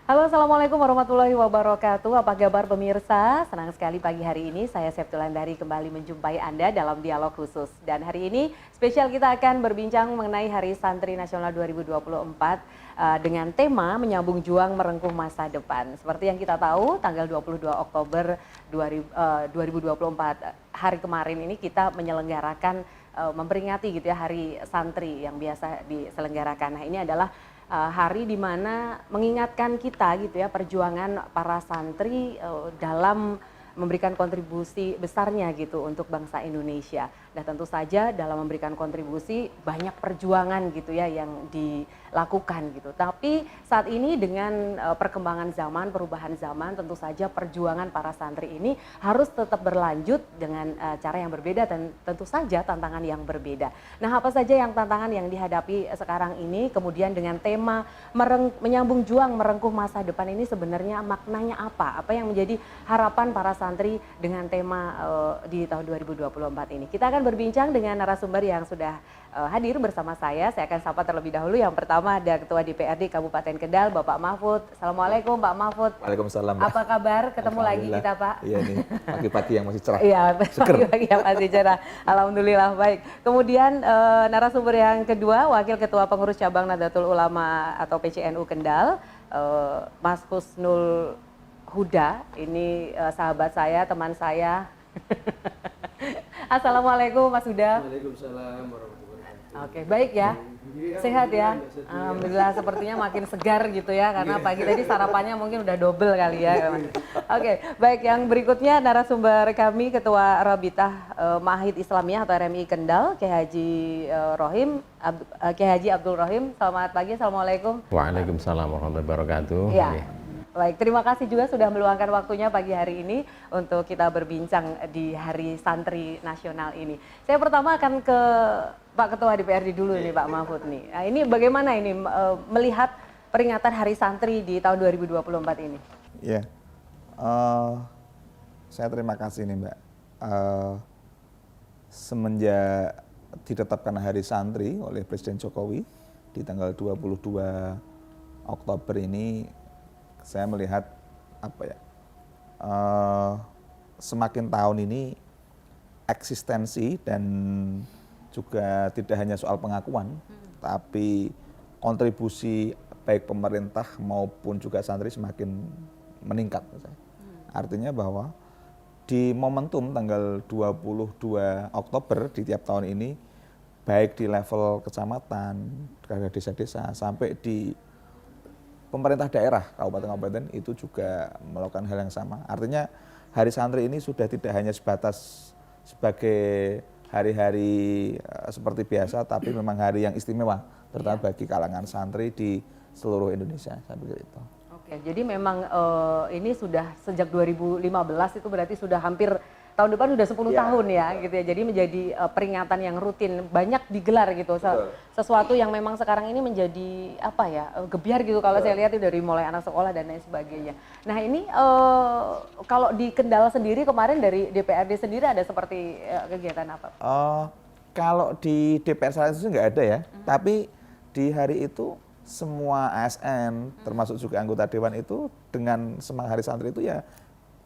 Halo, Assalamualaikum warahmatullahi wabarakatuh. Apa kabar pemirsa? Senang sekali pagi hari ini saya Septulandari kembali menjumpai Anda dalam dialog khusus. Dan hari ini spesial kita akan berbincang mengenai Hari Santri Nasional 2024 dengan tema menyambung juang merengkuh masa depan. Seperti yang kita tahu, tanggal 22 Oktober 2024 hari kemarin ini kita menyelenggarakan memperingati gitu ya Hari Santri yang biasa diselenggarakan. Nah, ini adalah hari di mana mengingatkan kita gitu ya perjuangan para santri dalam memberikan kontribusi besarnya gitu untuk bangsa Indonesia. Nah, tentu saja dalam memberikan kontribusi banyak perjuangan gitu ya yang dilakukan gitu. Tapi saat ini dengan perkembangan zaman, perubahan zaman, tentu saja perjuangan para santri ini harus tetap berlanjut dengan cara yang berbeda dan tentu saja tantangan yang berbeda. Nah, apa saja yang tantangan yang dihadapi sekarang ini, kemudian dengan tema menyambung juang merengkuh masa depan ini sebenarnya maknanya apa? Apa yang menjadi harapan para santri dengan tema di tahun 2024 ini? Kita akan berbincang dengan narasumber yang sudah hadir bersama saya. Saya akan sapa terlebih dahulu. Yang pertama ada Ketua DPRD Kabupaten Kendal, Bapak Mahfud. Assalamualaikum Pak Mahfud. Waalaikumsalam, Mbak. Apa kabar? Ketemu lagi kita, Pak. Iya nih, pagi-pagi yang masih cerah. Iya, pagi-pagi yang masih cerah. Alhamdulillah, baik. Kemudian narasumber yang kedua, Wakil Ketua Pengurus Cabang Nahdlatul Ulama atau PCNU Kendal, Mas Husnul Huda. Ini sahabat saya, teman saya. Assalamualaikum Mas Huda. Waalaikumsalam warahmatullahi wabarakatuh. Oke, baik ya. Sehat ya. Alhamdulillah, sepertinya makin segar gitu ya karena pagi tadi sarapannya mungkin udah double kali ya. Oke, baik, yang berikutnya narasumber kami Ketua Rabitah Mahid Islamiyah atau RMI Kendal, Kiai Haji Kiai Haji Abdul Rohim. Selamat pagi. Assalamualaikum. Waalaikumsalam warahmatullahi wabarakatuh. Ya. Baik, terima kasih juga sudah meluangkan waktunya pagi hari ini untuk kita berbincang di Hari Santri Nasional ini. Saya pertama akan ke Pak Ketua DPRD dulu nih, Pak Mahfud nih. Nah, ini bagaimana ini melihat peringatan Hari Santri di tahun 2024 ini? Iya, saya terima kasih nih Mbak. Semenjak ditetapkan Hari Santri oleh Presiden Jokowi di tanggal 22 Oktober ini, saya melihat semakin tahun ini eksistensi dan juga tidak hanya soal pengakuan, tapi kontribusi baik pemerintah maupun juga santri semakin meningkat. Artinya bahwa di momentum tanggal 22 Oktober di tiap tahun ini, baik di level kecamatan, desa-desa, sampai di pemerintah daerah, kabupaten-kabupaten itu juga melakukan hal yang sama. Artinya Hari Santri ini sudah tidak hanya sebatas sebagai hari-hari seperti biasa, tapi memang hari yang istimewa, terutama bagi kalangan santri di seluruh Indonesia, saya pikir itu. Oke, jadi memang ini sudah sejak 2015 itu berarti sudah hampir tahun depan sudah 10 tahun ya gitu ya. Jadi menjadi peringatan yang rutin, banyak digelar gitu. Sesuatu yang memang sekarang ini menjadi apa ya, gebyar gitu kalau saya lihat itu dari mulai anak sekolah dan lain sebagainya. Nah, ini kalau di Kendal sendiri kemarin dari DPRD sendiri ada seperti kegiatan apa? Kalau di DPR saat itu nggak ada ya, tapi di hari itu semua ASN termasuk juga anggota dewan itu dengan semangat Hari Santri itu ya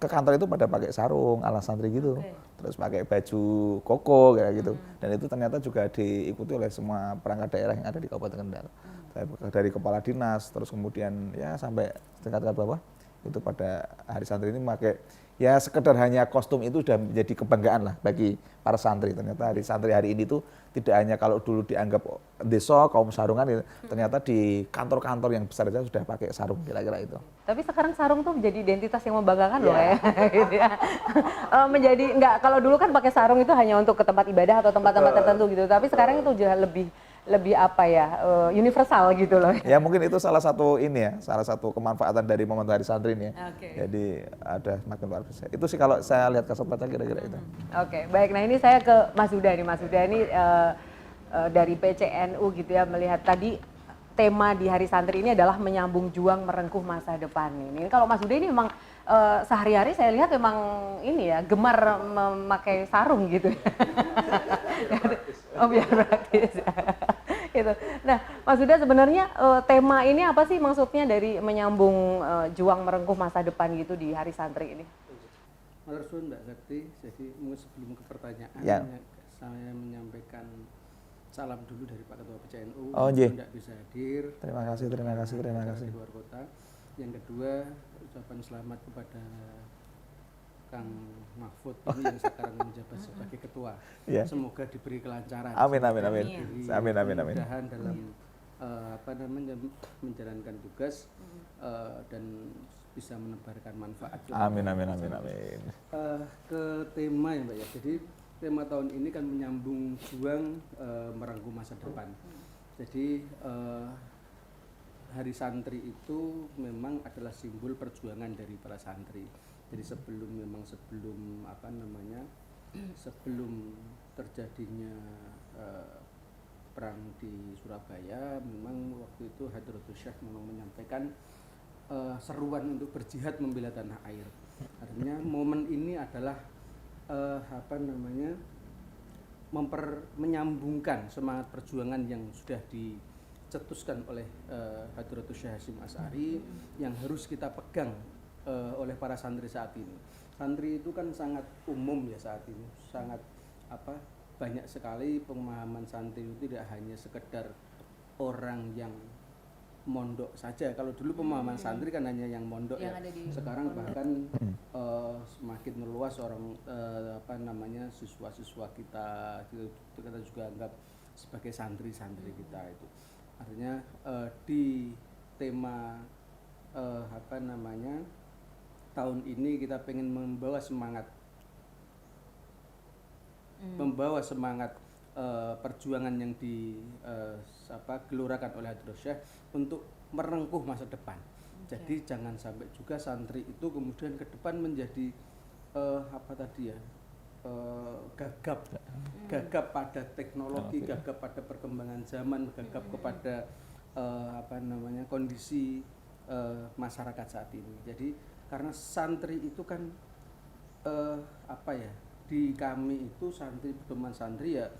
ke kantor itu pada pakai sarung ala santri gitu, terus pakai baju koko kayak gitu, dan itu ternyata juga diikuti oleh semua perangkat daerah yang ada di Kabupaten Kendal, dari kepala dinas, terus kemudian ya sampai tingkat bawah itu pada Hari Santri ini memakai ya sekedar hanya kostum itu sudah menjadi kebanggaan lah bagi para santri. Ternyata Hari Santri hari ini tuh tidak hanya kalau dulu dianggap desa kaum sarungan, ternyata di kantor-kantor yang besar saja sudah pakai sarung kira-kira itu. Tapi sekarang sarung tuh menjadi identitas yang membanggakan loh ya. Gitu ya. Menjadi enggak, kalau dulu kan pakai sarung itu hanya untuk ke tempat ibadah atau tempat-tempat tertentu gitu. Tapi sekarang itu juga lebih apa ya, universal gitu loh. Ya mungkin itu salah satu ini ya, salah satu kemanfaatan dari momen Hari Santri ini ya. Jadi ada makin luar biasa. Itu sih kalau saya lihat kesempatan kira-kira itu. Oke, baik. Nah, ini saya ke Mas Huda nih. Mas Huda ini dari PCNU gitu ya, melihat tadi tema di Hari Santri ini adalah menyambung juang merengkuh masa depan ini. Kalau Mas Huda ini memang sehari-hari saya lihat memang ini ya, gemar memakai sarung gitu. Oh, biar praktis. Gitu. Nah, Mas Huda, sebenarnya tema ini apa sih maksudnya dari menyambung juang merengkuh masa depan gitu di Hari Santri ini? Matur Mbak Sakti, jadi sebelum ke pertanyaan Ya. saya menyampaikan salam dulu dari Pak Ketua PCNU Oh, yang nggih. tidak bisa hadir. Terima kasih. Di luar kota. Yang kedua, ucapan selamat kepada Kang Mahfud ini yang sekarang menjabat sebagai ketua. Ya. Semoga diberi kelancaran. Amin. Diberi Amin. kemudahan dalam menjalankan tugas dan bisa menebarkan manfaat. Amin. Ke tema ya Mbak ya. Jadi tema tahun ini kan menyambung juang merengkuh masa depan. Jadi Hari Santri itu memang adalah simbol perjuangan dari para santri. Jadi sebelum terjadinya perang di Surabaya, memang waktu itu Hadratus Syekh memang menyampaikan seruan untuk berjihad membela tanah air. Artinya momen ini adalah menyambungkan semangat perjuangan yang sudah dicetuskan oleh Hadratus Syekh Hasyim Asy'ari yang harus kita pegang oleh para santri saat ini. Santri itu kan sangat umum ya saat ini, sangat banyak sekali pemahaman santri itu tidak hanya sekedar orang yang mondok saja. Kalau dulu pemahaman santri kan hanya yang mondok yang ya. Sekarang bahkan semakin meluas orang siswa-siswa kita juga anggap sebagai santri-santri kita itu. Artinya di tema tahun ini kita pengen membawa semangat perjuangan yang digelurakan oleh Hadratus Syekh untuk merengkuh masa depan. Jadi jangan sampai juga santri itu kemudian ke depan menjadi gagap pada teknologi, gagap pada perkembangan zaman, gagap kepada kondisi masyarakat saat ini. Jadi karena santri itu kan di kami itu santri pedoman santri ya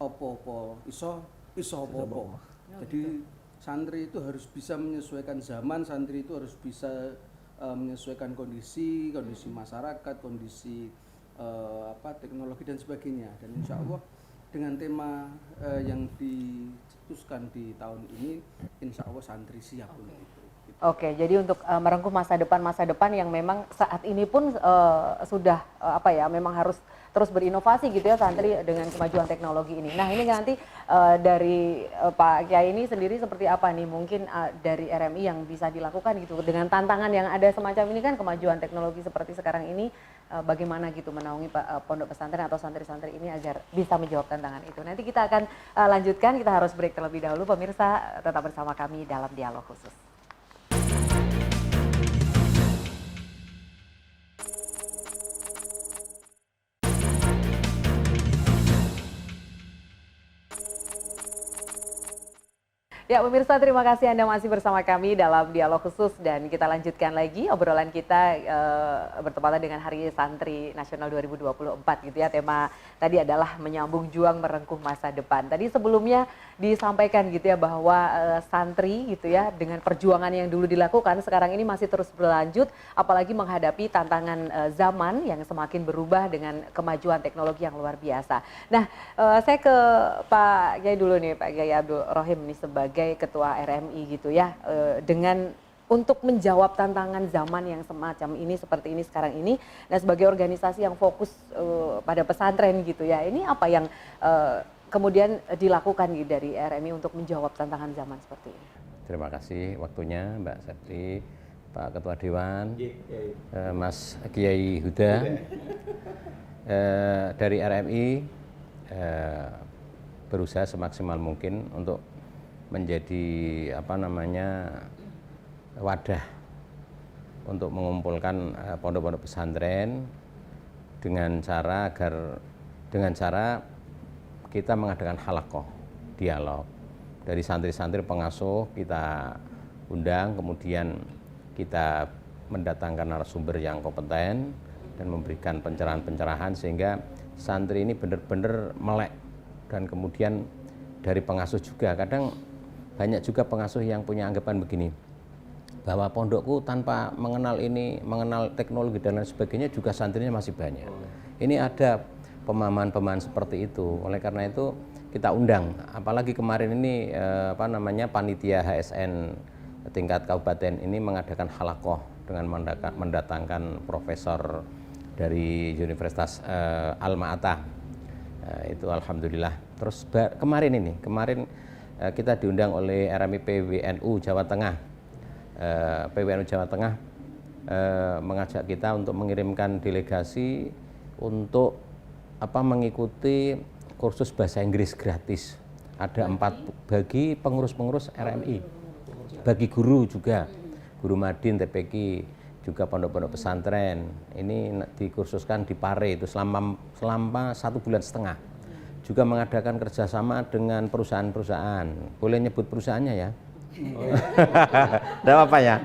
opo-opo iso opo-opo. Jadi santri itu harus bisa menyesuaikan zaman, santri itu harus bisa menyesuaikan kondisi masyarakat, kondisi teknologi dan sebagainya. Dan insya Allah dengan tema yang dicetuskan di tahun ini, insya Allah santri siap untuk itu. Oke, jadi untuk merengkuh masa depan yang memang saat ini pun sudah memang harus terus berinovasi gitu ya santri dengan kemajuan teknologi ini. Nah ini nanti dari Pak Kiai ini sendiri seperti apa nih mungkin dari RMI yang bisa dilakukan gitu dengan tantangan yang ada semacam ini kan kemajuan teknologi seperti sekarang ini bagaimana gitu menaungi pondok pesantren atau santri-santri ini agar bisa menjawab tantangan itu. Nanti kita akan lanjutkan, kita harus break terlebih dahulu. Pemirsa tetap bersama kami dalam dialog khusus. Ya pemirsa, terima kasih Anda masih bersama kami dalam dialog khusus dan kita lanjutkan lagi obrolan kita bertepatan dengan Hari Santri Nasional 2024 gitu ya. Tema tadi adalah menyambung juang merengkuh masa depan. Tadi sebelumnya disampaikan gitu ya bahwa santri gitu ya dengan perjuangan yang dulu dilakukan sekarang ini masih terus berlanjut apalagi menghadapi tantangan zaman yang semakin berubah dengan kemajuan teknologi yang luar biasa. Nah, saya ke Pak Kiai dulu nih, Pak Kiai Abdul Rohim ini sebagai Ketua RMI gitu ya, dengan untuk menjawab tantangan zaman yang semacam ini seperti ini sekarang ini, dan sebagai organisasi yang fokus pada pesantren gitu ya, ini apa yang kemudian dilakukan gitu dari RMI untuk menjawab tantangan zaman seperti ini? Terima kasih waktunya Mbak Septi, Pak Ketua Dewan, Mas Kiai Huda. Dari RMI berusaha semaksimal mungkin untuk menjadi wadah untuk mengumpulkan pondok-pondok pesantren dengan cara kita mengadakan halakoh dialog dari santri-santri pengasuh, kita undang, kemudian kita mendatangkan narasumber yang kompeten dan memberikan pencerahan-pencerahan sehingga santri ini benar-benar melek. Dan kemudian dari pengasuh juga kadang banyak juga pengasuh yang punya anggapan begini, bahwa pondokku tanpa mengenal ini, mengenal teknologi dan lain sebagainya juga santrinya masih banyak. Ini ada pemahaman-pemahaman seperti itu. Oleh karena itu kita undang, apalagi kemarin ini panitia HSN tingkat kabupaten ini mengadakan halakoh dengan mendatangkan profesor dari Universitas Al-Ma'atah. Itu alhamdulillah. Terus kemarin kita diundang oleh RMI PWNU Jawa Tengah. PWNU Jawa Tengah mengajak kita untuk mengirimkan delegasi untuk mengikuti kursus bahasa Inggris gratis. Ada 4 bagi pengurus-pengurus RMI, bagi guru juga, guru Madin, TPQ, juga pondok-pondok pesantren. Ini dikursuskan di Pare itu selama 1,5 bulan. Juga mengadakan kerjasama dengan perusahaan-perusahaan. Boleh nyebut perusahaannya ya? Tidak apa ya?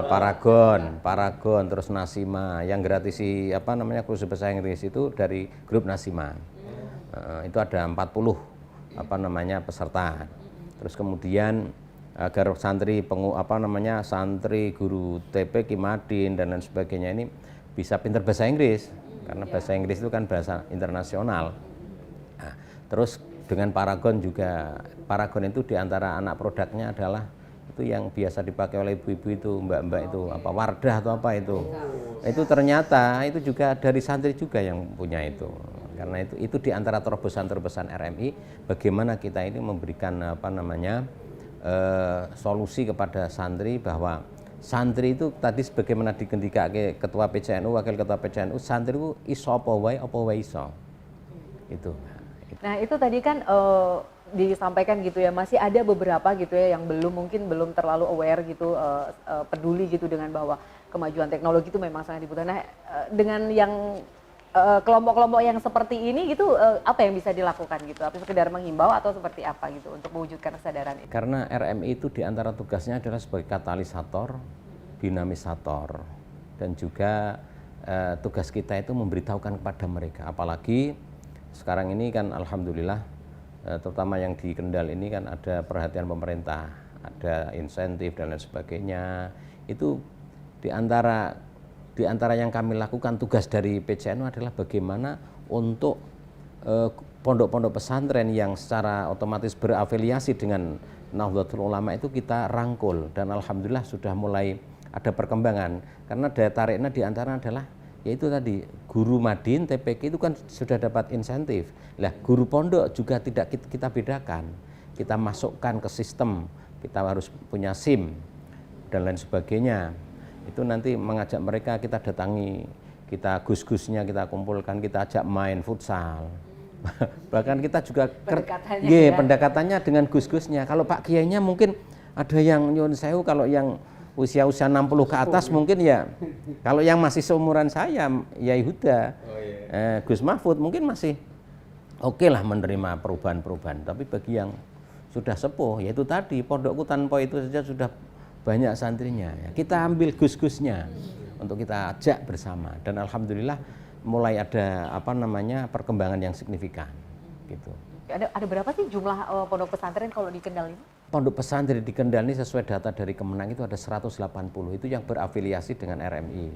Paragon, terus Nasima. Yang gratisi kursus bahasa Inggris itu dari grup Nasima. Itu ada 40 peserta. Terus kemudian agar santri santri guru TP Kimadin dan lain sebagainya ini bisa pintar bahasa Inggris, karena bahasa Inggris itu kan bahasa internasional. Nah, terus dengan Paragon juga, Paragon itu diantara anak produknya adalah itu yang biasa dipakai oleh ibu-ibu itu, mbak-mbak itu Wardah atau apa itu ternyata itu juga dari santri juga yang punya itu. Karena itu diantara terobosan-terobosan RMI, bagaimana kita ini memberikan solusi kepada santri, bahwa santri itu tadi sebagaimana digendikake ketua PCNU, wakil ketua PCNU, santri itu iso apa wae iso. Itu. Nah, itu tadi kan disampaikan gitu ya, masih ada beberapa gitu ya yang mungkin belum terlalu aware gitu, peduli gitu dengan bahwa kemajuan teknologi itu memang sangat dibutuhkan. Nah, dengan yang kelompok-kelompok yang seperti ini gitu, apa yang bisa dilakukan gitu? Apa sekedar menghimbau atau seperti apa gitu untuk mewujudkan kesadaran ini? Karena RMI itu diantara tugasnya adalah sebagai katalisator, dinamisator, dan juga tugas kita itu memberitahukan kepada mereka. Apalagi sekarang ini kan alhamdulillah, terutama yang di Kendal ini kan ada perhatian pemerintah, ada insentif dan lain sebagainya. Itu di antara yang kami lakukan, tugas dari PCNU adalah bagaimana untuk pondok-pondok pesantren yang secara otomatis berafiliasi dengan Nahdlatul Ulama itu kita rangkul, dan alhamdulillah sudah mulai ada perkembangan. Karena daya tariknya di antara adalah yaitu tadi guru Madin, TPQ itu kan sudah dapat insentif. Lah guru pondok juga tidak kita bedakan. Kita masukkan ke sistem, kita harus punya SIM dan lain sebagainya. Itu nanti mengajak mereka, kita datangi, kita gus-gusnya kita kumpulkan, kita ajak main futsal. Bahkan kita juga pendekatannya dengan gus-gusnya. Kalau Pak Kiainya mungkin ada yang nyuwun sewu, kalau yang usia-usia 60 ke atas mungkin ya, kalau yang masih seumuran saya, Yai Huda, Gus Mahfud mungkin masih oke lah menerima perubahan-perubahan. Tapi bagi yang sudah sepuh, yaitu tadi pondokku tanpa itu saja sudah banyak santrinya, ya. Kita ambil gus-gusnya untuk kita ajak bersama, dan alhamdulillah mulai ada perkembangan yang signifikan gitu. Ada berapa sih jumlah pondok pesantren kalau di Kendal ini? Pondok pesantren di Kendal ini sesuai data dari Kemenang itu ada 180, itu yang berafiliasi dengan RMI.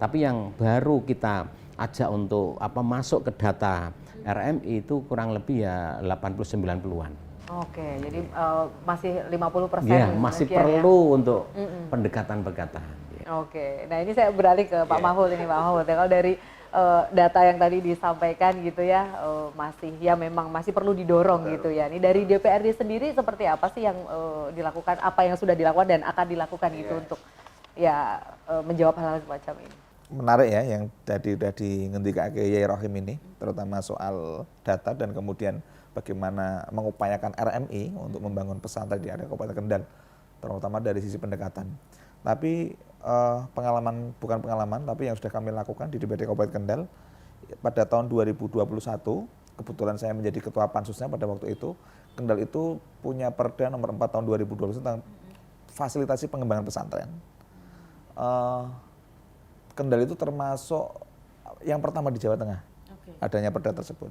Tapi yang baru kita ajak untuk masuk ke data RMI itu kurang lebih ya 80-90-an. Oke, jadi masih 50%. Ya, masih perlu untuk pendekatan-pendekatan. Oke, nah ini saya beralih ke Pak Mahfud ini, Pak Mahfud. Kalau dari data yang tadi disampaikan gitu ya, memang masih perlu didorong gitu ya. Ini dari DPRD sendiri seperti apa sih yang dilakukan, apa yang sudah dilakukan dan akan dilakukan gitu untuk menjawab hal-hal semacam ini? Menarik ya yang tadi udah ngendikake Yai Rohim ini, terutama soal data dan kemudian bagaimana mengupayakan RMI untuk membangun pesantren di area Kabupaten Kendal, terutama dari sisi pendekatan. Tapi bukan pengalaman, tapi yang sudah kami lakukan di DPRD Kabupaten Kendal pada tahun 2021, kebetulan saya menjadi ketua pansusnya pada waktu itu. Kendal itu punya Perda nomor 4 tahun 2020 tentang fasilitasi pengembangan pesantren. Kendal itu termasuk yang pertama di Jawa Tengah adanya perda tersebut.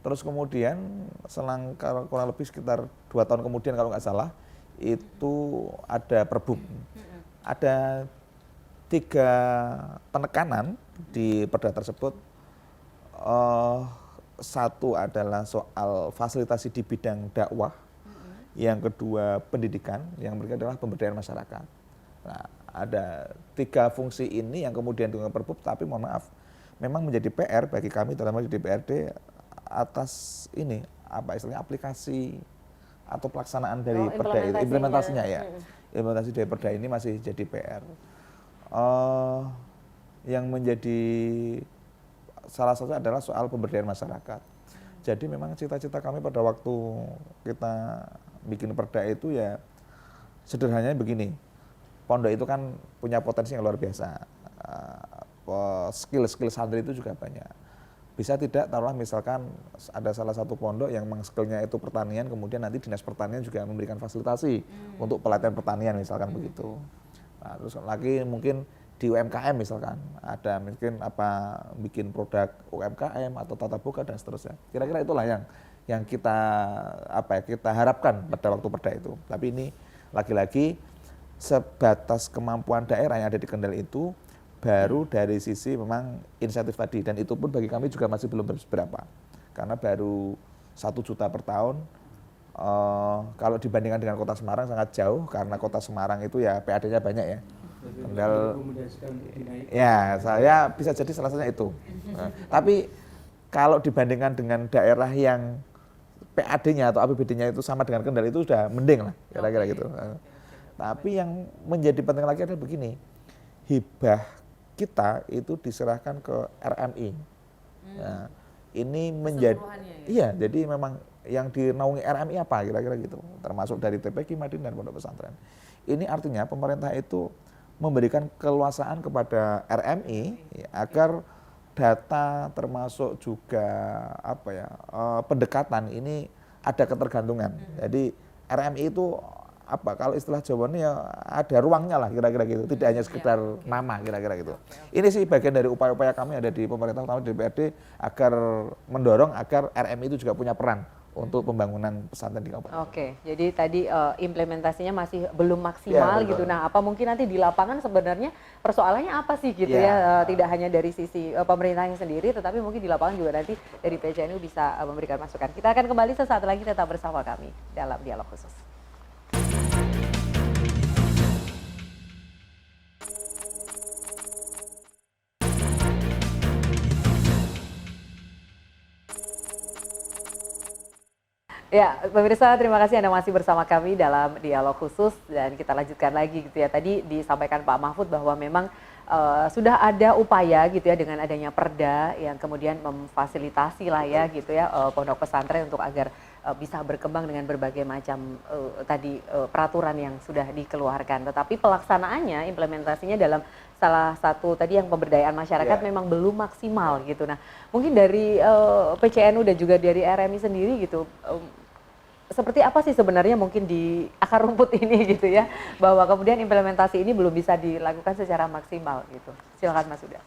Terus kemudian selang kurang lebih sekitar 2 tahun kemudian kalau nggak salah, itu ada Perbum. Ada 3 penekanan di perda tersebut. Satu adalah soal fasilitasi di bidang dakwah, yang kedua pendidikan, yang berikutnya adalah pemberdayaan masyarakat. Nah, ada 3 fungsi ini yang kemudian dengan Perbum, tapi mohon maaf, memang menjadi PR bagi kami dalam hal DPRD atas ini apa istilahnya aplikasi atau pelaksanaan dari perda itu, implementasinya ya. Implementasi dari perda ini masih jadi PR. Yang menjadi salah satu adalah soal pemberdayaan masyarakat. Jadi memang cita-cita kami pada waktu kita bikin perda itu ya sederhananya begini. Pondok itu kan punya potensi yang luar biasa. Skill-skill santri itu juga banyak. Bisa tidak taruhlah misalkan ada salah satu pondok yang memang skillnya itu pertanian, kemudian nanti dinas pertanian juga memberikan fasilitasi untuk pelatihan pertanian misalkan begitu. Nah, terus lagi mungkin di UMKM misalkan ada mungkin apa bikin produk UMKM atau tata boga dan seterusnya. Kira-kira itulah yang kita apa ya kita harapkan pada waktu perda itu. Tapi ini lagi-lagi sebatas kemampuan daerah yang ada di Kendal itu baru dari sisi memang insentif tadi, dan itu pun bagi kami juga masih belum berapa karena baru 1 juta per tahun. Kalau dibandingkan dengan kota Semarang sangat jauh karena kota Semarang itu ya PAD-nya banyak ya. Kendal ya saya bisa jadi salah satunya itu. Tapi kalau dibandingkan dengan daerah yang PAD-nya atau APBD-nya itu sama dengan Kendal itu sudah mending lah kira-kira gitu. Tapi yang menjadi penting lagi adalah begini, hibah kita itu diserahkan ke RMI. Nah, ini menjadi iya, jadi memang yang dinaungi RMI apa kira-kira gitu, termasuk dari TPQ Madin dan pondok pesantren. Ini artinya pemerintah itu memberikan keluasaan kepada RMI agar data termasuk juga apa ya pendekatan ini ada ketergantungan. Jadi RMI itu apa kalau istilah Jawanya ya ada ruangnya lah kira-kira gitu, tidak hanya sekedar nama kira-kira gitu. Ini sih bagian dari upaya-upaya kami ada di pemerintah utama DPRD agar mendorong agar RMI itu juga punya peran untuk pembangunan pesantren di kabupaten. Oke, jadi tadi implementasinya masih belum maksimal Ya, gitu. Nah, apa mungkin nanti di lapangan sebenarnya persoalannya apa sih gitu ya? Tidak hanya dari sisi pemerintahnya sendiri, tetapi mungkin di lapangan juga nanti dari PCNU bisa memberikan masukan. Kita akan kembali sesaat lagi, tetap bersama kami dalam dialog khusus. Ya, pemirsa, terima kasih Anda masih bersama kami dalam dialog khusus dan kita lanjutkan lagi gitu ya. Tadi disampaikan Pak Mahfud bahwa memang sudah ada upaya gitu ya dengan adanya perda yang kemudian memfasilitasi lah ya gitu ya pondok pesantren untuk agar bisa berkembang dengan berbagai macam peraturan yang sudah dikeluarkan. Tetapi pelaksanaannya, implementasinya dalam salah satu tadi yang pemberdayaan masyarakat memang belum maksimal gitu. Nah, mungkin dari PCNU dan juga dari RMI sendiri gitu, seperti apa sih sebenarnya mungkin di akar rumput ini gitu ya, bahwa kemudian implementasi ini belum bisa dilakukan secara maksimal gitu. Silakan Mas Huda.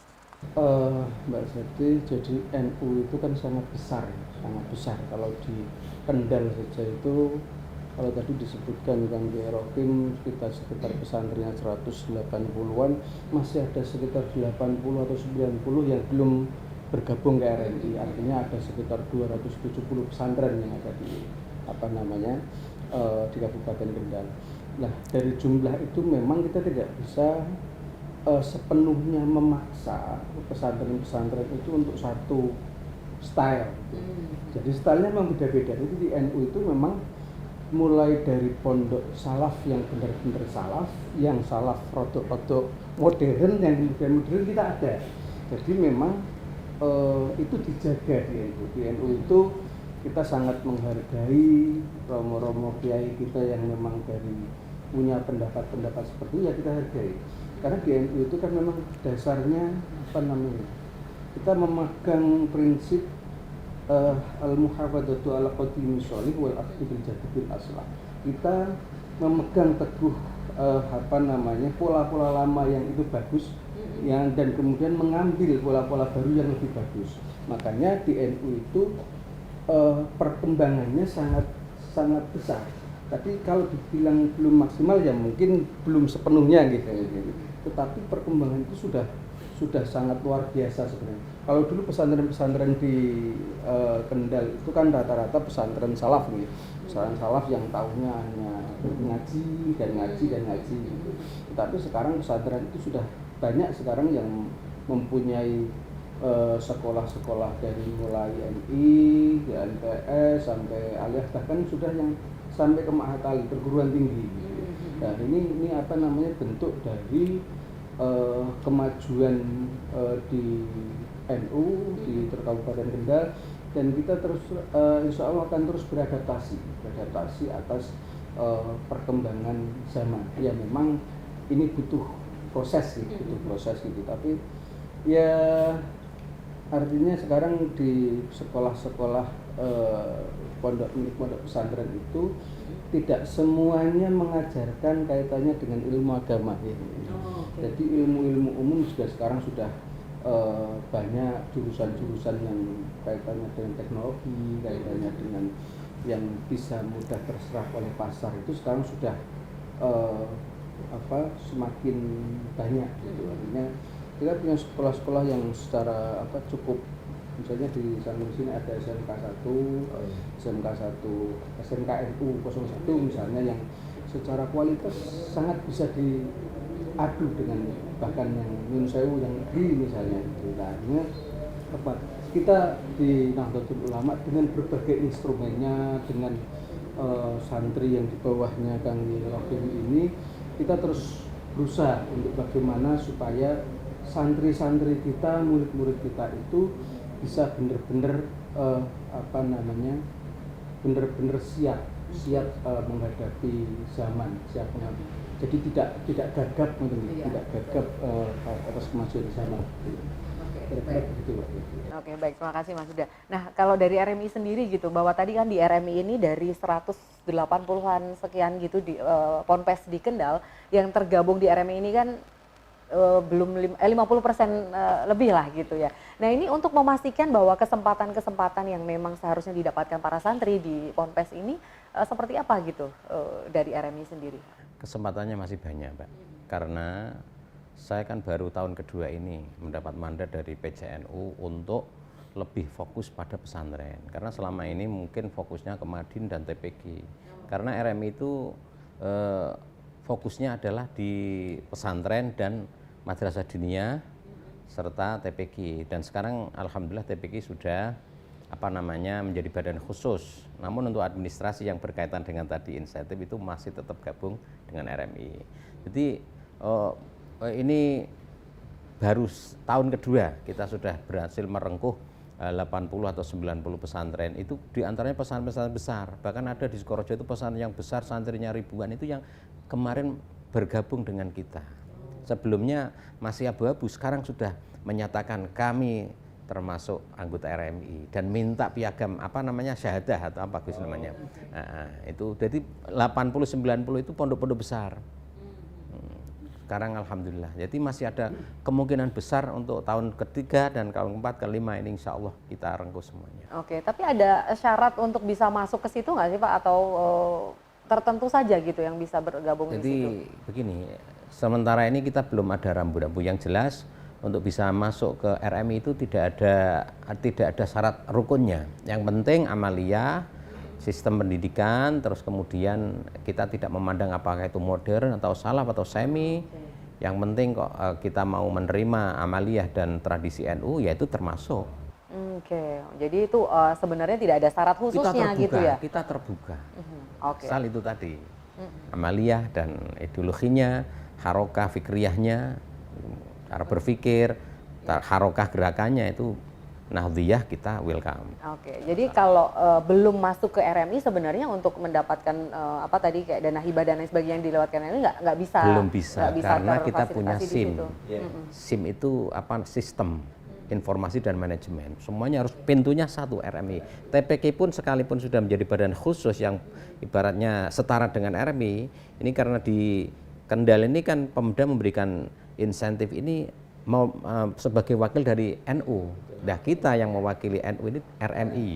Mbak Zati, jadi NU itu kan sangat besar. Kalau di Kendal saja itu, kalau tadi disebutkan Kang Rokim kita sekitar pesantrennya 180-an, masih ada sekitar 80 atau 90 yang belum bergabung ke RMI. Artinya ada sekitar 270 pesantren yang ada di di Kabupaten Kendal. Nah, dari jumlah itu memang kita tidak bisa sepenuhnya memaksa pesantren-pesantren itu untuk satu style. Jadi stylenya memang beda-beda. Itu di NU itu memang mulai dari pondok salaf yang benar-benar salaf, yang salaf rodok-rodok modern, yang modern kita ada. Jadi memang itu dijaga di NU. Di NU itu kita sangat menghargai romo-romo kiai kita yang memang punya pendapat-pendapat seperti itu, ya kita hargai. Karena di NU itu kan memang dasarnya kita memegang prinsip al-muhafadzatu ala qadimi sholih wal akhdhi bil jaddi bil aslah. Kita memegang teguh pola-pola lama yang itu bagus, dan kemudian mengambil pola-pola baru yang lebih bagus. Makanya di NU itu perkembangannya sangat sangat besar. Tapi kalau dibilang belum maksimal ya mungkin belum sepenuhnya gitu. Tetapi perkembangan itu sudah sangat luar biasa sebenarnya. Kalau dulu pesantren-pesantren di Kendal itu kan rata-rata pesantren salaf gitu. Pesantren salaf yang tahunya hanya ngaji dan ngaji dan ngaji. Tetapi sekarang pesantren itu sudah banyak sekarang yang mempunyai sekolah-sekolah dari mulai MI, MTS sampai aliyah, bahkan sudah yang sampai ke Mahatali, perguruan tinggi. Nah ini apa namanya bentuk dari kemajuan di NU di Kabupaten Kendal, dan kita terus insya Allah akan terus beradaptasi atas perkembangan zaman. Ya memang ini butuh proses gitu, tapi ya artinya sekarang di sekolah-sekolah pondok pesantren itu tidak semuanya mengajarkan kaitannya dengan ilmu agama ya. Jadi ilmu-ilmu umum juga sekarang sudah banyak jurusan-jurusan yang kaitannya dengan teknologi, kaitannya dengan yang bisa mudah terserap oleh pasar, itu sekarang sudah semakin banyak gitu. Artinya kita punya sekolah-sekolah yang secara cukup, misalnya di samping sini ada SMK 1, SMK NU 01 misalnya, yang secara kualitas sangat bisa diadu dengan bahkan yang Nyun Sewu yang negeri misalnya gitu. Nah, kita di Nahdlatul Ulama dengan berbagai instrumennya, dengan santri yang di bawahnya Kang Rohim ini, kita terus berusaha untuk bagaimana supaya santri-santri kita, murid-murid kita itu bisa benar-benar benar-benar siap menghadapi zaman, siap menghadapi. Jadi tidak gagap tidak gagap atas kemajuan zaman. Oke, baik, terima kasih Mas Huda. Nah, kalau dari RMI sendiri gitu, bahwa tadi kan di RMI ini dari 180-an sekian gitu di Ponpes di Kendal yang tergabung di RMI ini kan belum 50% lebih lah gitu ya. Nah, ini untuk memastikan bahwa kesempatan-kesempatan yang memang seharusnya didapatkan para santri di Ponpes ini seperti apa gitu dari RMI sendiri? Kesempatannya masih banyak, Pak. Karena saya kan baru tahun kedua ini mendapat mandat dari PCNU untuk lebih fokus pada pesantren. Karena selama ini mungkin fokusnya ke Madin dan TPG. Karena RMI itu fokusnya adalah di pesantren dan madrasah diniyah serta TPG. Dan sekarang alhamdulillah TPG sudah menjadi badan khusus. Namun untuk administrasi yang berkaitan dengan tadi insentif itu masih tetap gabung dengan RMI. Jadi ini baru tahun kedua kita sudah berhasil merengkuh 80 atau 90 pesantren. Itu diantaranya pesantren besar. Bahkan ada di Sukorejo itu pesantren yang besar, santrinya ribuan, itu yang kemarin bergabung dengan kita. Sebelumnya masih abu-abu, sekarang sudah menyatakan kami termasuk anggota RMI dan minta piagam syahadah atau apa Gus namanya. Itu jadi 80-90 itu pondok-pondok besar. Sekarang alhamdulillah. Jadi masih ada kemungkinan besar untuk tahun ketiga dan tahun keempat, kelima ini insya Allah kita rengkuh semuanya. Oke, tapi ada syarat untuk bisa masuk ke situ nggak sih Pak, atau tertentu saja gitu yang bisa bergabung di situ? Jadi begini, sementara ini kita belum ada rambu-rambu yang jelas. Untuk bisa masuk ke RMI itu tidak ada syarat rukunnya. Yang penting amaliyah, sistem pendidikan, terus kemudian kita tidak memandang apakah itu modern atau salaf atau semi. Yang penting kok kita mau menerima amaliyah dan tradisi NU, yaitu termasuk. Oke, jadi itu sebenarnya tidak ada syarat khususnya gitu ya? Kita terbuka. Oke. Asal itu tadi, amaliyah dan ideologinya, harokah fikriyahnya, cara berpikir, harokah gerakannya itu Nahdliyah, kita welcome. Oke, jadi kalau belum masuk ke RMI sebenarnya untuk mendapatkan kayak dana hibah dan lain sebagainya yang dilewatkan ini nggak bisa. Belum bisa karena kita punya SIM. SIM itu sistem informasi dan manajemen. Semuanya harus pintunya satu RMI. TPK pun sekalipun sudah menjadi badan khusus yang ibaratnya setara dengan RMI, ini karena di Kendal ini kan Pemda memberikan insentif ini sebagai wakil dari NU. Nah, kita yang mewakili NU ini RMI.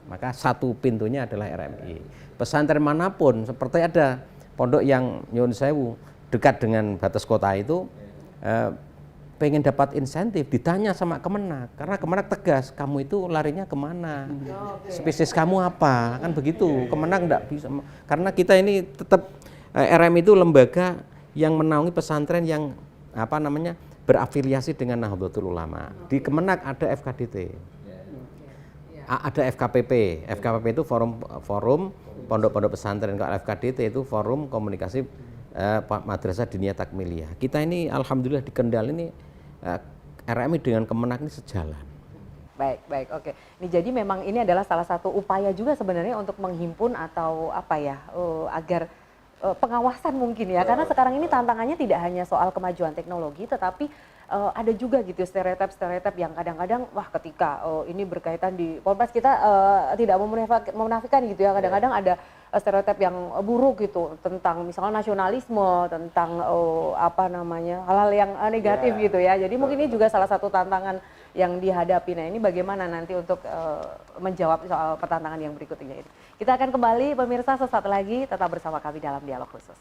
Maka satu pintunya adalah RMI. Pesantren manapun, seperti ada pondok yang nyun sewu dekat dengan batas kota itu, pengen dapat insentif, ditanya sama Kemenak, karena Kemenak tegas, kamu itu larinya kemana, spesies kamu apa, kan begitu. Kemenak enggak bisa, karena kita ini tetap RM itu lembaga yang menaungi pesantren yang berafiliasi dengan Nahdlatul Ulama. Di Kemenak ada FKDT, ada FKPP. FKPP itu forum pondok-pondok pesantren. Kalau FKDT itu forum komunikasi Madrasah Diniyah Takmiliyah. Kita ini alhamdulillah di Kendal ini RMI dengan Kemenak ini sejalan. Baik, oke. Ini jadi memang ini adalah salah satu upaya juga sebenarnya untuk menghimpun atau agar pengawasan mungkin ya, karena sekarang ini tantangannya tidak hanya soal kemajuan teknologi, tetapi ada juga gitu stereotip yang kadang-kadang ketika ini berkaitan di Polres kita tidak memunafikan gitu ya, kadang-kadang ada stereotip yang buruk gitu tentang misalnya nasionalisme, tentang hal-hal yang negatif gitu ya. Jadi mungkin ini juga salah satu tantangan yang dihadapi. Nah, ini bagaimana nanti untuk menjawab soal pertantangan yang berikutnya ini. Kita akan kembali pemirsa sesaat lagi, tetap bersama kami dalam Dialog Khusus.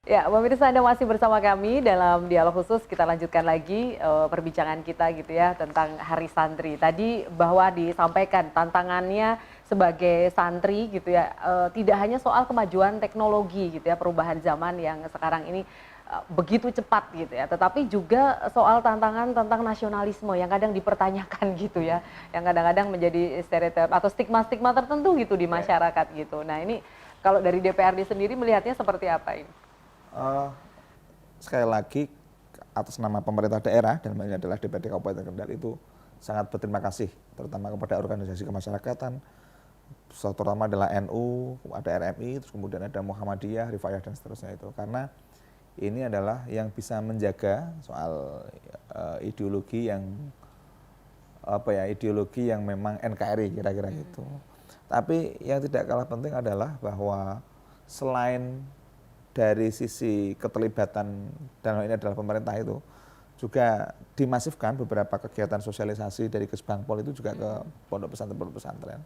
Ya, pemirsa, Anda masih bersama kami dalam Dialog Khusus. Kita lanjutkan lagi perbincangan kita gitu ya tentang Hari Santri. Tadi bahwa disampaikan tantangannya sebagai santri gitu ya, tidak hanya soal kemajuan teknologi gitu ya, perubahan zaman yang sekarang ini begitu cepat gitu ya, tetapi juga soal tantangan tentang nasionalisme yang kadang dipertanyakan gitu ya, yang kadang-kadang menjadi stereotip atau stigma-stigma tertentu gitu di masyarakat gitu. Nah, ini kalau dari DPRD sendiri melihatnya seperti apa ini? Sekali lagi atas nama pemerintah daerah dan ini adalah DPRD Kabupaten Kendal itu sangat berterima kasih terutama kepada organisasi kemasyarakatan, terutama adalah NU, ada RMI, terus kemudian ada Muhammadiyah, Rifayah dan seterusnya itu, karena ini adalah yang bisa menjaga soal ideologi yang memang NKRI kira-kira gitu. Tapi yang tidak kalah penting adalah bahwa selain dari sisi keterlibatan dan ini adalah pemerintah itu juga dimasifkan beberapa kegiatan sosialisasi dari Kesbangpol itu juga ke pondok pesantren.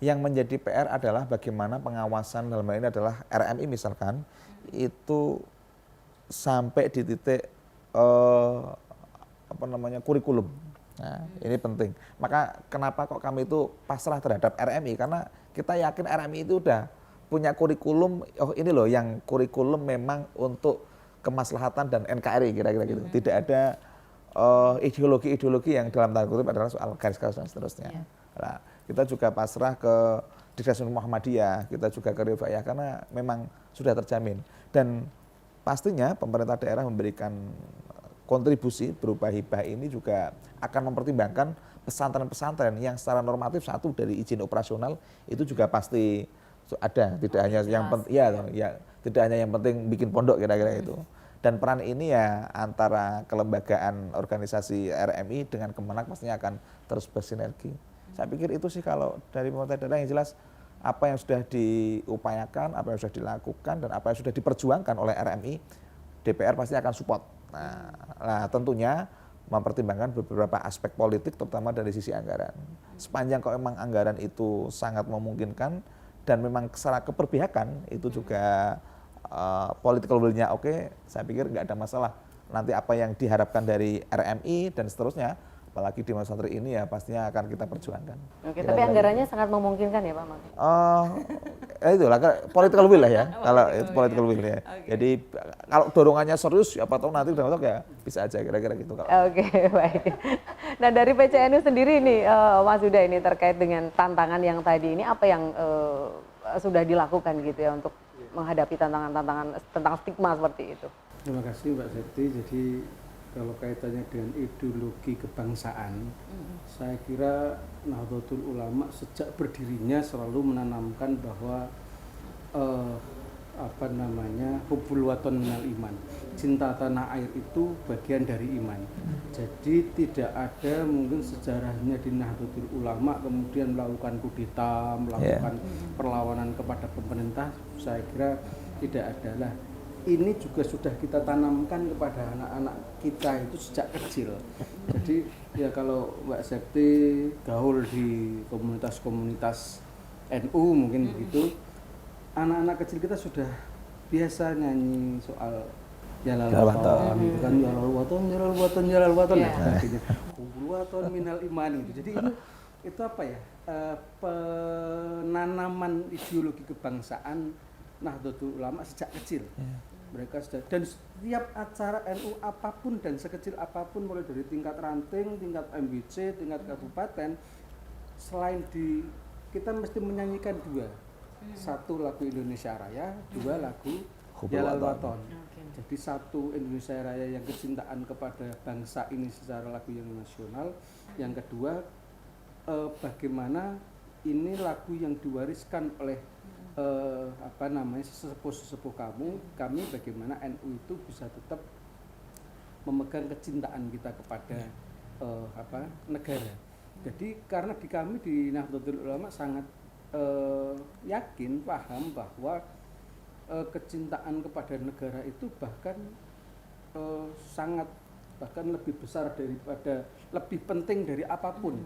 Yang menjadi PR adalah bagaimana pengawasan dalam hal ini adalah RMI misalkan itu sampai di titik kurikulum. Nah, ini penting. Maka kenapa kok kami itu pasrah terhadap RMI, karena kita yakin RMI itu udah punya kurikulum, ini loh yang kurikulum memang untuk kemaslahatan dan NKRI kira-kira gitu. Tidak ada ideologi-ideologi yang dalam tanda kutip adalah soal garis-garis dan seterusnya. Nah, kita juga pasrah ke Dikasih Muhammadiyah, kita juga ke Rifayah karena memang sudah terjamin. Dan pastinya pemerintah daerah memberikan kontribusi berupa hibah ini juga akan mempertimbangkan pesantren-pesantren yang secara normatif satu dari izin operasional itu juga pasti ada, tidak hanya yang penting tidak hanya yang penting bikin pondok kira-kira itu. Dan peran ini ya antara kelembagaan organisasi RMI dengan Kemenak pastinya akan terus bersinergi. Saya pikir itu sih kalau dari pemerintah daerah yang jelas apa yang sudah diupayakan, apa yang sudah dilakukan dan apa yang sudah diperjuangkan oleh RMI, DPR pasti akan support. Nah, tentunya mempertimbangkan beberapa aspek politik terutama dari sisi anggaran. Sepanjang kalau memang anggaran itu sangat memungkinkan dan memang secara keperpihakan itu juga political will-nya oke, saya pikir nggak ada masalah. Nanti apa yang diharapkan dari RMI dan seterusnya, apalagi di masa santri ini ya pastinya akan kita perjuangkan. Oke, tapi anggarannya sangat memungkinkan ya Pak Mang? Itulah political will lah ya, kalau itu political will ya. Jadi kalau dorongannya serius, siapa tahu nanti udah ya bisa aja kira-kira gitu. Oke, baik. Nah dari PCNU sendiri nih Mas Huda ini terkait dengan tantangan yang tadi ini apa yang sudah dilakukan gitu ya untuk menghadapi tantangan-tantangan tentang stigma seperti itu? Terima kasih Mbak Septi. Jadi kalau kaitannya dengan ideologi kebangsaan, saya kira Nahdlatul Ulama sejak berdirinya selalu menanamkan bahwa hubbul waton minal iman. Cinta tanah air itu bagian dari iman. Jadi tidak ada mungkin sejarahnya di Nahdlatul Ulama kemudian melakukan kudeta, melakukan perlawanan kepada pemerintah. Saya kira tidak adalah. Ini juga sudah kita tanamkan kepada anak-anak kita itu sejak kecil. Jadi ya kalau Mbak Septi gaul di komunitas-komunitas NU mungkin begitu, anak-anak kecil kita sudah biasa nyanyi soal Jalal Waton, gitu kan, Jalal Waton, Jalal Waton, Jalal Waton, dan sebagainya. Hubbul waton minal iman gitu. Jadi ini itu apa ya? Penanaman ideologi kebangsaan Nahdlatul Ulama sejak kecil. Mereka sudah, dan setiap acara NU apapun dan sekecil apapun mulai dari tingkat ranting, tingkat MBC, tingkat kabupaten, selain kita mesti menyanyikan dua, satu lagu Indonesia Raya, dua lagu Jalal Waton. Jadi satu Indonesia Raya yang kecintaan kepada bangsa ini secara lagu yang nasional, yang kedua bagaimana ini lagu yang diwariskan oleh sesepuh-sesepuh kami bagaimana NU itu bisa tetap memegang kecintaan kita kepada negara. Jadi karena di kami di Nahdlatul Ulama sangat yakin, paham bahwa kecintaan kepada negara itu bahkan bahkan lebih besar daripada, lebih penting dari apapun.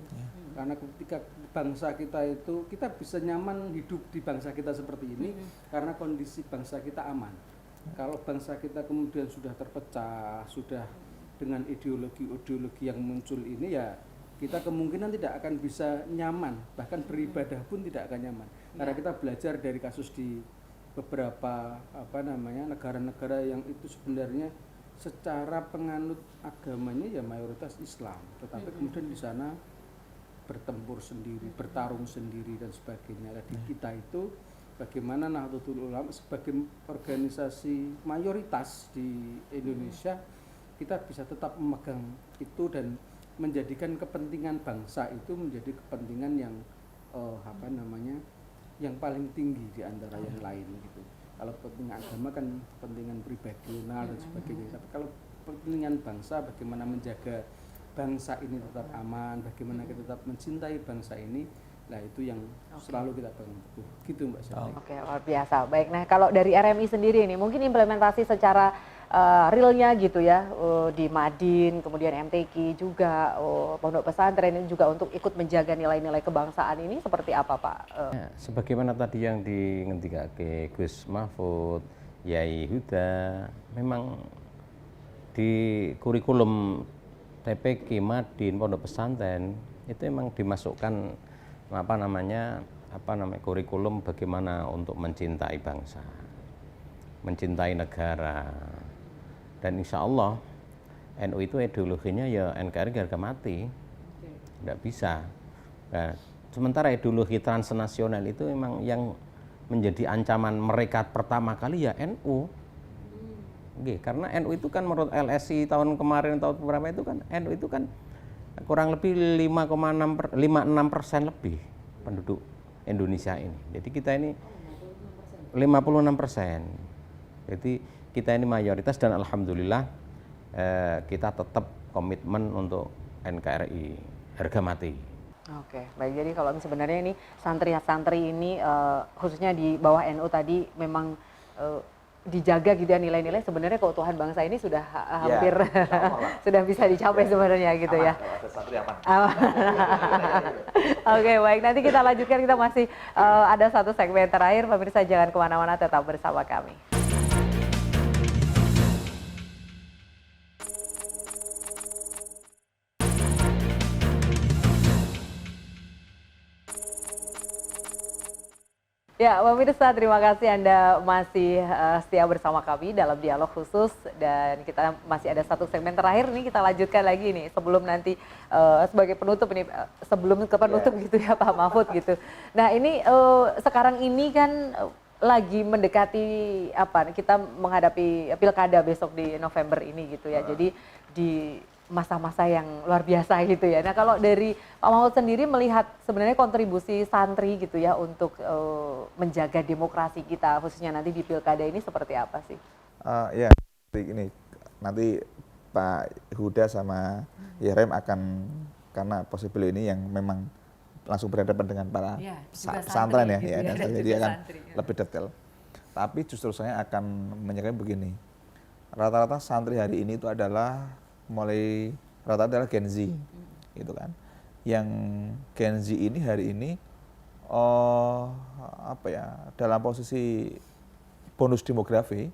Karena ketika bangsa kita itu, kita bisa nyaman hidup di bangsa kita seperti ini karena kondisi bangsa kita aman. Kalau bangsa kita kemudian sudah terpecah, sudah dengan ideologi-ideologi yang muncul ini, ya kita kemungkinan tidak akan bisa nyaman, bahkan beribadah pun tidak akan nyaman. Karena kita belajar dari kasus di beberapa negara-negara yang itu sebenarnya secara penganut agamanya ya mayoritas Islam, tetapi kemudian di sana bertempur sendiri, bertarung sendiri dan sebagainya. Di kita itu bagaimana Nahdlatul Ulama sebagai organisasi mayoritas di Indonesia, kita bisa tetap memegang itu dan menjadikan kepentingan bangsa itu menjadi kepentingan yang yang paling tinggi di antara yang lain gitu. Kalau kepentingan agama kan kepentingan pribadisional dan sebagainya. Tapi kalau kepentingan bangsa, bagaimana menjaga bangsa ini tetap aman, bagaimana kita tetap mencintai bangsa ini, nah itu yang selalu kita bangun teguh. Gitu Mbak Syafri. Oke, luar biasa. Baik, nah kalau dari RMI sendiri ini mungkin implementasi secara realnya gitu ya, di Madin, kemudian MTQ juga, pondok pesantren ini juga untuk ikut menjaga nilai-nilai kebangsaan ini seperti apa Pak? Ya, sebagaimana tadi yang dingendikake Gus Mahfud, Yai Huda, memang di kurikulum TPQ Madin, pondok pesantren itu memang dimasukkan kurikulum bagaimana untuk mencintai bangsa, mencintai negara. Dan insya Allah NU itu ideologinya ya NKRI harga mati, tidak bisa. Nah, sementara ideologi transnasional itu memang yang menjadi ancaman mereka pertama kali ya NU. Karena NU itu kan menurut LSI tahun kemarin tahun berapa itu kan NU itu kan kurang lebih 56% lebih penduduk Indonesia ini. Jadi kita ini 56%. Jadi kita ini mayoritas dan alhamdulillah kita tetap komitmen untuk NKRI harga mati. Oke, baik. Jadi kalau sebenarnya ini santri-santri ini khususnya di bawah NU tadi memang dijaga gitu ya nilai-nilai, sebenarnya keutuhan bangsa ini sudah hampir sudah bisa dicapai sebenarnya gitu ya. Oke, baik. Nanti kita lanjutkan, kita masih ada satu segmen terakhir. Pemirsa jangan kemana-mana, tetap bersama kami. Ya, pemirsa, terima kasih Anda masih setia bersama kami dalam dialog khusus, dan kita masih ada satu segmen terakhir nih, kita lanjutkan lagi nih sebelum nanti sebagai penutup ini, sebelum ke penutup gitu ya Pak Mahfud gitu. Nah ini sekarang ini kan lagi mendekati kita menghadapi pilkada besok di November ini gitu ya. Jadi di masa-masa yang luar biasa gitu ya. Nah kalau dari Pak Mahfud sendiri melihat sebenarnya kontribusi santri gitu ya untuk menjaga demokrasi kita khususnya nanti di pilkada ini seperti apa sih? Ya, ini nanti Pak Huda sama Yerem akan, karena possible ini yang memang langsung berhadapan dengan para pesantren ya, gitu ya, dan jadi akan santri, ya. lebih detail. Tapi justru saya akan menyatakan begini, rata-rata santri hari ini itu adalah rata-rata adalah Gen Z, gitu kan. Yang Gen Z ini hari ini dalam posisi bonus demografi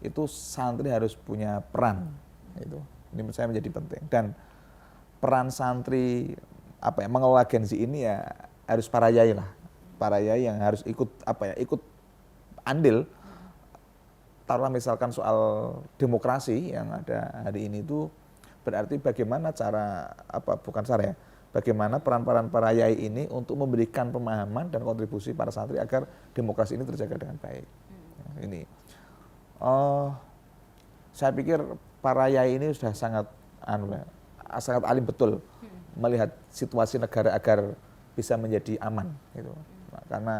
itu santri harus punya peran, itu. Ini menurut saya menjadi penting, dan peran santri mengelola Gen Z ini ya harus para yai lah, para yai yang harus ikut ikut andil. Taruhlah misalkan soal demokrasi yang ada hari ini itu berarti bagaimana bagaimana peran-peran para yai ini untuk memberikan pemahaman dan kontribusi para santri agar demokrasi ini terjaga dengan baik. Ini saya pikir para yai ini sudah sangat alim betul melihat situasi negara agar bisa menjadi aman gitu. Nah, karena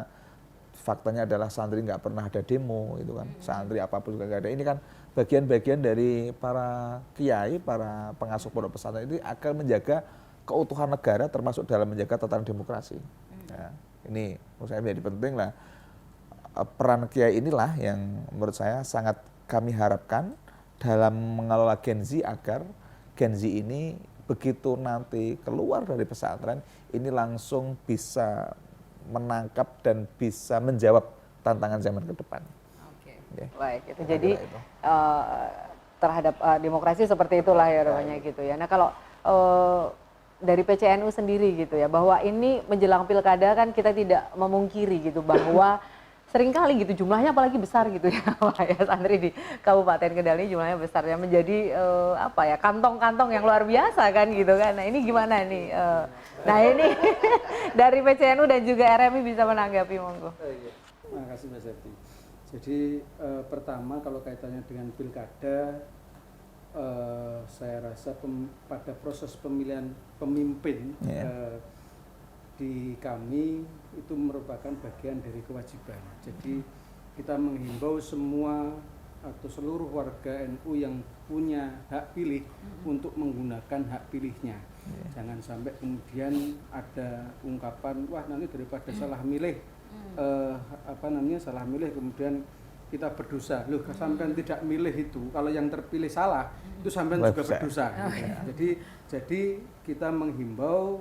faktanya adalah santri nggak pernah ada demo gitu kan, santri apapun juga nggak ada. Ini kan bagian-bagian dari para kiai, para pengasuh pondok pesantren ini akan menjaga keutuhan negara termasuk dalam menjaga tatanan demokrasi. Nah, ini menurut saya menjadi penting lah. Peran kiai inilah yang menurut saya sangat kami harapkan dalam mengelola Gen Z agar Gen Z ini begitu nanti keluar dari pesantren ini langsung bisa menangkap dan bisa menjawab tantangan zaman ke depan. Oke, baik itu. Jadi terhadap demokrasi seperti itulah ya namanya gitu ya. Nah kalau dari PCNU sendiri gitu ya, bahwa ini menjelang pilkada kan kita tidak memungkiri gitu bahwa seringkali gitu jumlahnya apalagi besar gitu ya Pak ya, santri di Kabupaten Kendal ini jumlahnya besar ya, menjadi kantong-kantong yang luar biasa kan gitu kan. Nah ini gimana nih? Nah ini dari PCNU dan juga RMI bisa menanggapi, monggo. Terima kasih Mbak Septi. Jadi pertama kalau kaitannya dengan pilkada, saya rasa pada proses pemilihan pemimpin di kami itu merupakan bagian dari kewajiban. Jadi kita menghimbau semua atau seluruh warga NU yang punya hak pilih untuk menggunakan hak pilihnya. Jangan sampai kemudian ada ungkapan, wah nanti daripada salah milih, salah milih kemudian kita berdosa. Loh, sampean tidak milih itu, kalau yang terpilih salah, itu sampean juga berdosa. Jadi kita menghimbau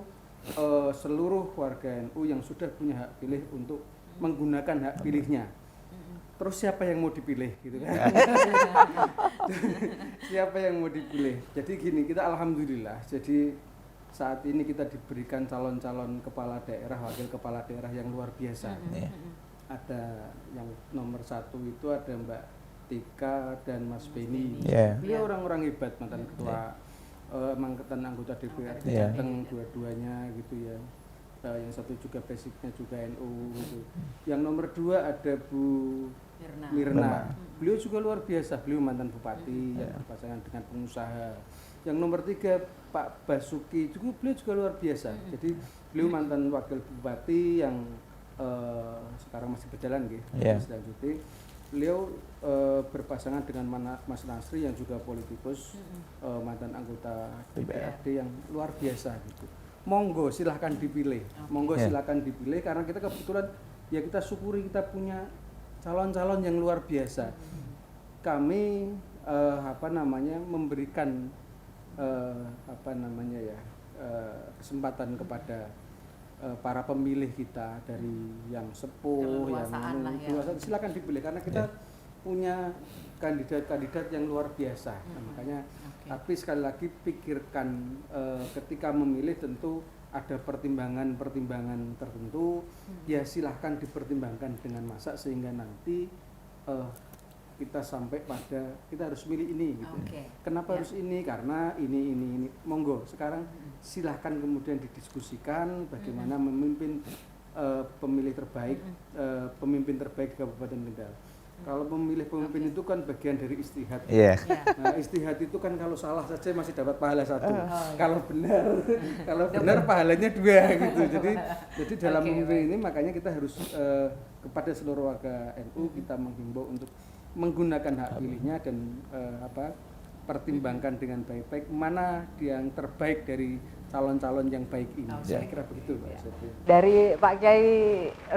seluruh warga NU yang sudah punya hak pilih untuk menggunakan hak pilihnya. Terus siapa yang mau dipilih gitu kan? Siapa yang mau dipilih? Jadi gini, kita alhamdulillah. Jadi saat ini kita diberikan calon-calon kepala daerah, wakil kepala daerah yang luar biasa. Ada yang nomor 1 itu ada Mbak Tika dan Mas Beni. Beliau orang-orang hebat, mantan ketua mantan anggota DPRD Jateng dua-duanya gitu ya. Yang satu juga basicnya juga NU gitu. Yang nomor 2 ada Bu Mirna. Beliau juga luar biasa, beliau mantan bupati yang berpasangan dengan pengusaha. Yang nomor 3 Pak Basuki juga, beliau juga luar biasa. Jadi beliau mantan wakil bupati yang sekarang masih berjalan gitu. Selanjutnya beliau berpasangan dengan Mas Nasri yang juga politikus, mantan anggota DPRD yang luar biasa gitu. Monggo silahkan dipilih, silahkan dipilih karena kita kebetulan ya kita syukuri kita punya calon-calon yang luar biasa. Kami memberikan kesempatan kepada para pemilih kita dari yang sepuh, yang dewasa, silakan dipilih karena kita punya kandidat-kandidat yang luar biasa. Nah, makanya tapi sekali lagi pikirkan ketika memilih tentu ada pertimbangan-pertimbangan tertentu, ya silahkan dipertimbangkan dengan masak sehingga nanti kita sampai pada kita harus milih ini gitu. Kenapa harus ini? Karena ini. Monggo sekarang silahkan kemudian didiskusikan bagaimana memimpin pemilih terbaik, pemimpin terbaik di Kabupaten Kendal. Kalau memilih pemimpin itu kan bagian dari istihad. Iya. Nah, istihad itu kan kalau salah saja masih dapat pahala 1. Kalau benar pahalanya 2 gitu. Jadi dalam memimpin ini makanya kita harus kepada seluruh warga NU kita menghimbau untuk menggunakan hak pilihnya dan pertimbangkan dengan baik-baik mana yang terbaik dari calon-calon yang baik ini. Saya kira begitu, Pak Sofi. Dari Pak Kiai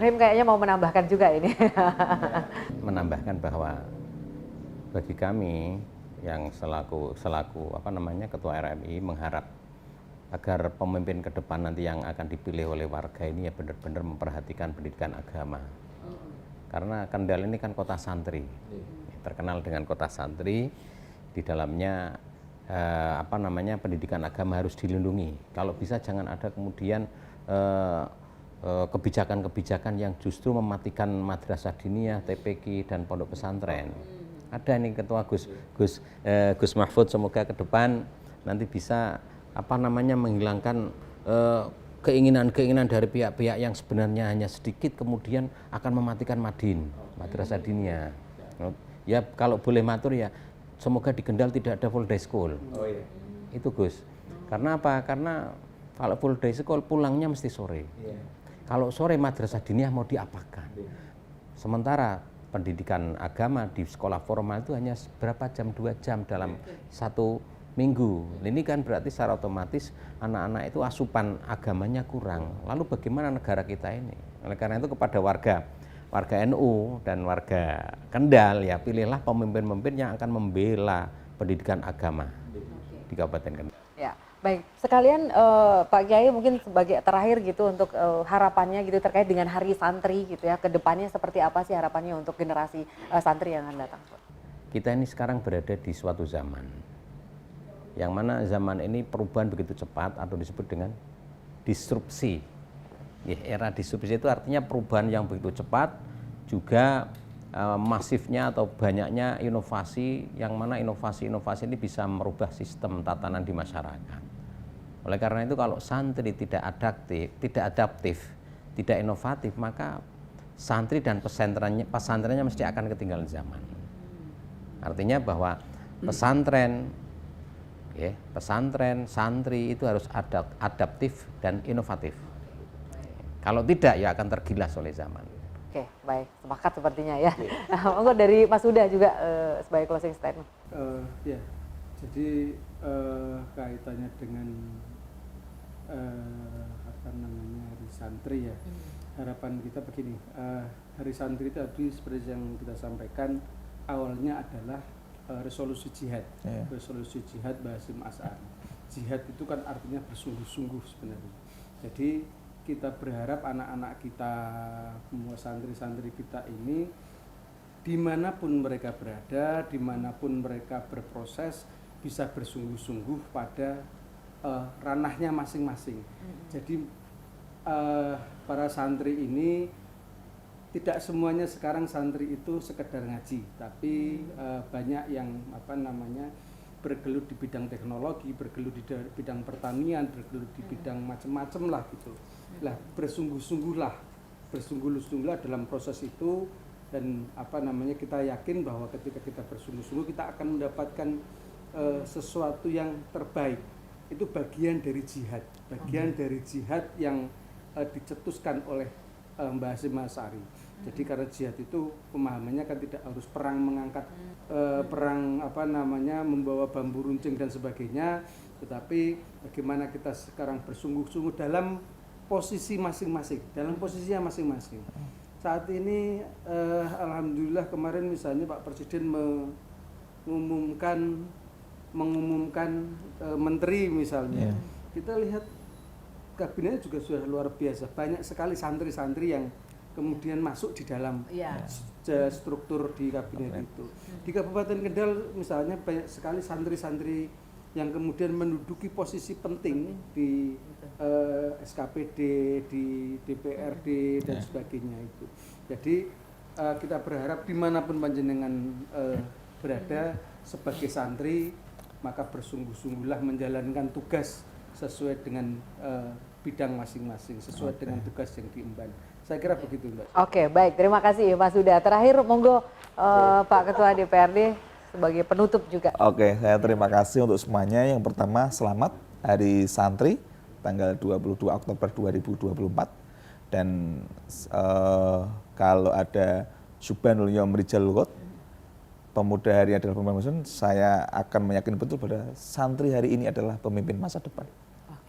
Rim kayaknya mau menambahkan juga ini. Menambahkan bahwa bagi kami yang selaku ketua RMI mengharap agar pemimpin ke depan nanti yang akan dipilih oleh warga ini ya benar-benar memperhatikan pendidikan agama. Karena Kendal ini kan kota santri, terkenal dengan kota santri, di dalamnya pendidikan agama harus dilindungi. Kalau bisa jangan ada kemudian kebijakan-kebijakan yang justru mematikan madrasah diniyah, TPQ dan pondok pesantren. Ada nih Ketua Gus Mahfud, semoga ke depan nanti bisa menghilangkan keinginan-keinginan dari pihak-pihak yang sebenarnya hanya sedikit kemudian akan mematikan madrasah diniyah. Ya kalau boleh matur ya, semoga di Kendal tidak ada full day school. Oh iya. Itu Gus. Karena apa? Karena kalau full day school pulangnya mesti sore. Iya. Kalau sore madrasah diniyah mau diapakan? Sementara pendidikan agama di sekolah formal itu hanya berapa jam, 2 jam dalam 1 minggu. Ini kan berarti secara otomatis anak-anak itu asupan agamanya kurang. Lalu bagaimana negara kita ini? Oleh karena itu kepada warga NU dan warga Kendal ya pilihlah pemimpin-pemimpin yang akan membela pendidikan agama di Kabupaten Kendal. Ya, baik. Sekalian Pak Kiai mungkin sebagai terakhir gitu untuk harapannya gitu terkait dengan Hari Santri gitu ya, ke depannya seperti apa sih harapannya untuk generasi santri yang akan datang? Kita ini sekarang berada di suatu zaman yang mana zaman ini perubahan begitu cepat atau disebut dengan disrupsi. Ya, era disrupsi itu artinya perubahan yang begitu cepat, juga masifnya atau banyaknya inovasi, yang mana inovasi-inovasi ini bisa merubah sistem tatanan di masyarakat. Oleh karena itu kalau santri tidak adaptif, tidak inovatif, maka santri dan pesantrennya mesti akan ketinggalan zaman. Artinya bahwa pesantren, santri itu harus adaptif dan inovatif. Kalau tidak ya akan tergilas oleh zaman. Oke, baik, sepakat sepertinya ya. Monggo dari Mas Huda juga sebagai closing statement. Ya, jadi kaitannya dengan Hari Santri ya. Harapan kita begini, Hari Santri itu tadi seperti yang kita sampaikan awalnya adalah resolusi jihad, resolusi jihad Bahasim As'ari. Jihad itu kan artinya bersungguh-sungguh sebenarnya. Jadi kita berharap anak-anak kita, santri-santri kita ini dimanapun mereka berada, dimanapun mereka berproses, bisa bersungguh-sungguh pada ranahnya masing-masing. Jadi para santri ini tidak semuanya sekarang santri itu sekedar ngaji, tapi banyak yang bergelut di bidang teknologi, bergelut di bidang pertanian, bergelut di bidang macam-macam lah gitu. Lah bersungguh-sungguhlah dalam proses itu, dan kita yakin bahwa ketika kita bersungguh-sungguh kita akan mendapatkan sesuatu yang terbaik. Itu bagian dari jihad, dari jihad yang dicetuskan oleh Mbah Hasyim As'ari. Jadi karena jihad itu pemahamannya kan tidak harus perang mengangkat membawa bambu runcing dan sebagainya, tetapi bagaimana kita sekarang bersungguh-sungguh dalam posisi masing-masing, posisinya masing-masing. Saat ini alhamdulillah kemarin misalnya Pak Presiden mengumumkan menteri misalnya. Kita lihat kabinetnya juga sudah luar biasa, banyak sekali santri-santri yang kemudian masuk di dalam struktur di kabinet itu. Di Kabupaten Kendal misalnya banyak sekali santri-santri yang kemudian menduduki posisi penting di SKPD, di DPRD dan sebagainya itu. Jadi kita berharap dimanapun panjenengan berada sebagai santri, maka bersungguh-sungguhlah menjalankan tugas sesuai dengan bidang masing-masing, sesuai dengan tugas yang diemban. Saya kira begitu, Mbak. Oke, baik. Terima kasih Mas Huda. Terakhir, monggo Pak Ketua DPRD sebagai penutup juga. Oke, saya terima kasih untuk semuanya. Yang pertama, selamat Hari Santri tanggal 22 Oktober 2024. Dan kalau ada Subhanul Yom Rijal Lughot, pemuda hari adalah pemimpin masa depan, saya akan meyakini betul pada santri hari ini adalah pemimpin masa depan.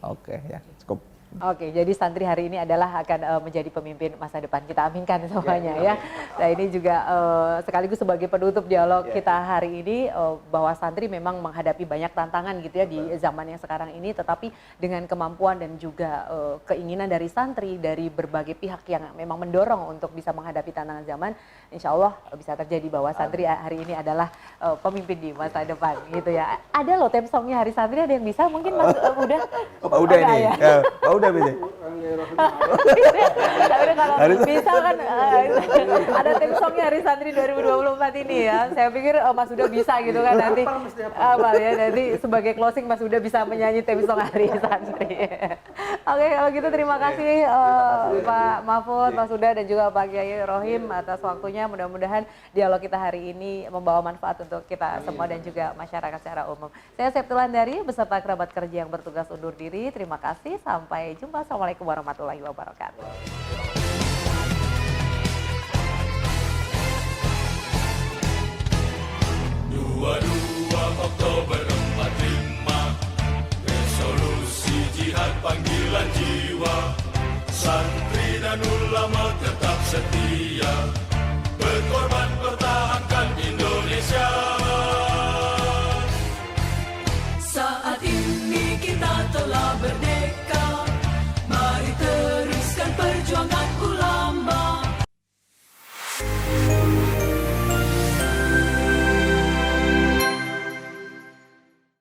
Oke, ya cukup. Oke, jadi santri hari ini adalah akan menjadi pemimpin masa depan. Kita aminkan semuanya ya. Nah ini juga sekaligus sebagai penutup dialog kita hari ini bahwa santri memang menghadapi banyak tantangan gitu ya di zaman yang sekarang ini, tetapi dengan kemampuan dan juga keinginan dari santri dari berbagai pihak yang memang mendorong untuk bisa menghadapi tantangan zaman, insya Allah bisa terjadi bahwa santri hari ini adalah pemimpin di masa depan gitu ya. Ada loh theme songnya Hari Santri, ada yang bisa mungkin Mas Uda? Pak Uda ini, ya, Pak Uda bisa. Kalau bisa kan ada tim songnya Hari Santri 2024 ini ya. Saya pikir Mas Uda bisa gitu kan nanti. Apa ya, nanti sebagai closing Mas Uda bisa menyanyi tim song Hari Santri. Oke, kalau gitu terima kasih Pak Mahfud, Mas Uda dan juga Pak Kiai Rohim atas waktunya. Mudah-mudahan dialog kita hari ini membawa manfaat untuk kita semua dan juga masyarakat secara umum. Saya Septulan Dari beserta kerabat kerja yang bertugas undur diri. Terima kasih, sampai jumpa. Assalamualaikum warahmatullahi wabarakatuh. 22 Oktober 45, resolusi jihad panggilan